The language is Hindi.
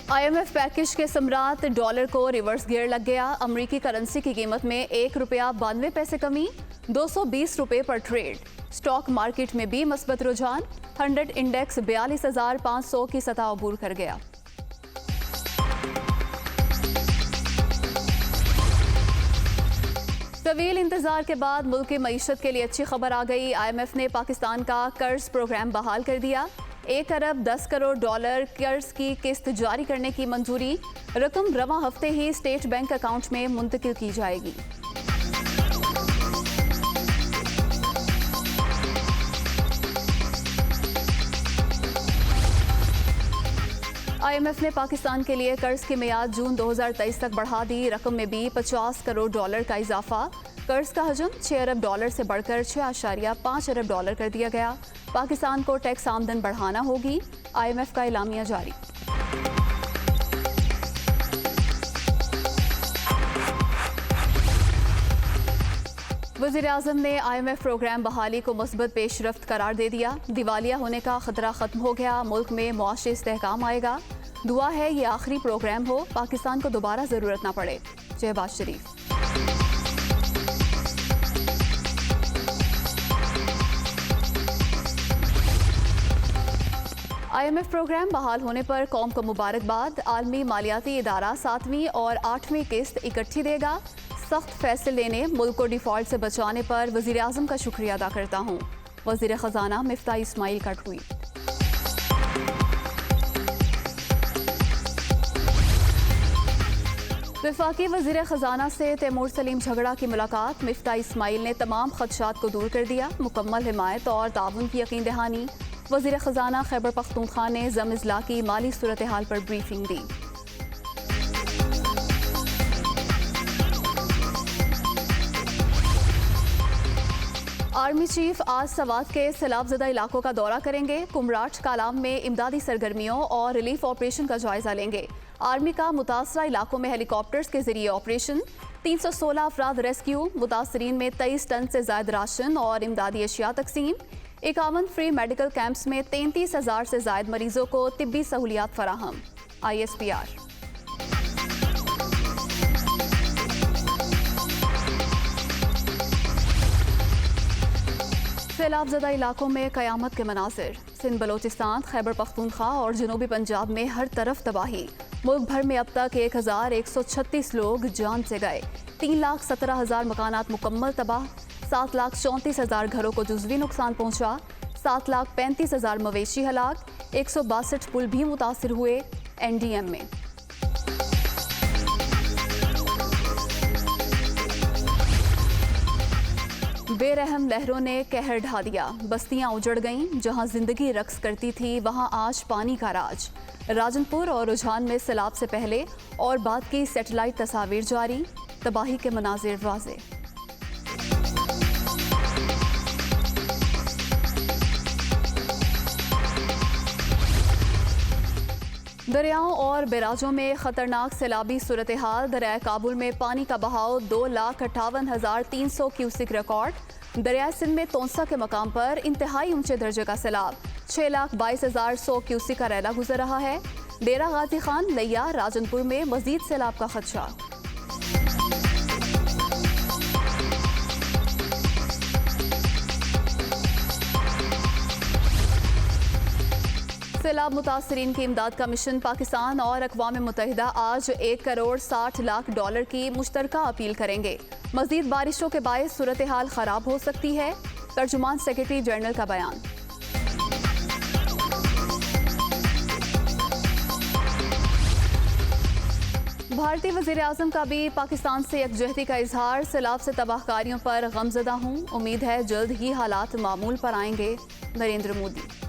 IMF पैकेज के सम्राट डॉलर को रिवर्स गियर लग गया। अमरीकी करेंसी की कीमत में ₹1.92 कमी, 220 रुपये पर ट्रेड। स्टॉक मार्केट में भी मस्बत रुझान, 100 इंडेक्स 42,500 की सतह अबूर कर गया। तवील इंतजार के बाद मुल्क की मईशत के लिए अच्छी खबर आ गई। IMF ने पाकिस्तान का कर्ज प्रोग्राम बहाल कर दिया। 1 अरब 10 करोड़ डॉलर कर्ज की किस्त जारी करने की मंजूरी। रकम रवां हफ्ते ही स्टेट बैंक अकाउंट में मुंतकिल की जाएगी। IMF ने पाकिस्तान के लिए कर्ज की मियाद जून 2023 तक बढ़ा दी। रकम में भी 50 करोड़ डॉलर का इजाफा। कर्ज का हजम 6 अरब डॉलर से बढ़कर 6.5 अरब डॉलर कर दिया गया। पाकिस्तान को टैक्स आमदन बढ़ाना होगी। IMF का एलामिया जारी। वज़ीर-ए-आज़म ने IMF प्रोग्राम बहाली को मुस्बत पेशरफ्त करार दे दिया। दिवालिया होने का खतरा खत्म हो गया। मुल्क में मुआशी इस्तेहकाम आएगा। दुआ है ये आखिरी प्रोग्राम हो, पाकिस्तान को दोबारा ज़रूरत ना पड़े। शहबाज शरीफ। IMF प्रोग्राम बहाल होने पर कौम को मुबारकबाद। आलमी मालियाती इदारा 7वीं और 8वीं किस्त इकट्ठी देगा। सख्त फैसले लेने, मुल्क को डिफॉल्ट से बचाने पर वज़ीर-ए-आज़म का शुक्रिया अदा करता हूँ। वज़ीर ख़जाना मिफ्ता इस्माइल का ट्वीट। वफाकी वज़ीर ख़जाना से तैमूर सलीम झगड़ा की मुलाकात। मिफ्ता इस्माइल ने तमाम खदशात को दूर कर दिया। मुकम्मल हिमायत और ताउन की यकीन दहानी। वज़ीर ख़जाना खैबर पख्तूनख्वा ने ज़म इज़्ला की माली सूरत हाल पर ब्रीफिंग दी। आर्मी चीफ आज सवात के सैलाबज़दा इलाकों का दौरा करेंगे। कुमराट कालाम में इमदादी सरगर्मियों और रिलीफ ऑपरेशन का जायजा लेंगे। आर्मी का मुतासरा इलाकों में हेलीकॉप्टर्स के जरिए ऑपरेशन। 316 अफराद रेस्क्यू। मुतासरीन में 23 टन से ज्यादा राशन और इमदादी अशिया तकसीम। 51 फ्री मेडिकल कैंप्स में 33,000 से ज्यादा मरीजों को तिब्बी सहूलियात फराहम। ISPR। सैलाबज़दा इलाकों में क़यामत के मनासिर। सिंध, बलोचिस्तान, खैबर पख्तूनख्वा और जनूबी पंजाब में हर तरफ तबाही। मुल्क भर में अब तक 1,136 लोग जान से गए। 3,17,000 मकानात मुकम्मल तबाह। 7,34,000 घरों को जुज़वी नुकसान पहुँचा। 7,35,000 मवेशी हलाक। 162 पुल भी मुतासिर हुए। NDM में बेरहम लहरों ने कहर ढा दिया। बस्तियां उजड़ गईं। जहां जिंदगी रक्स करती थी वहां आज पानी का राज। राजनपुर और रुझान में सैलाब से पहले और बाद की सैटेलाइट तस्वीर जारी। तबाही के मनाजिर वाज़े। दरियाओं और बैराजों में खतरनाक सैलाबी सूरत हाल। दरिया काबुल में पानी का बहाव 2,58,300 क्यूसिक रिकॉर्ड। दरिया सिंध में तोंसा के मकाम पर इंतहाई ऊंचे दर्जे का सैलाब। 6,22,100 क्यूसिक का रैला गुजर रहा है। डेरा गाजी खान, लिया, राजनपुर में मजीद सैलाब का खदशा। सैलाब मुतासरीन की इमदाद का मिशन। पाकिस्तान और अक़वाम मुत्तहिदा आज 1 करोड़ 60 लाख डॉलर की मुश्तरका अपील करेंगे। मज़ीद बारिशों के बायस सूरत हाल ख़राब हो सकती है। तर्जुमान सेक्रेटरी जनरल का बयान। भारतीय वज़ीर-ए-आज़म का भी पाकिस्तान से यकजहती का इजहार। सैलाब से तबाहकारियों पर गमज़दा हूँ। उम्मीद है जल्द ही हालात मामूल पर आएंगे। नरेंद्र मोदी।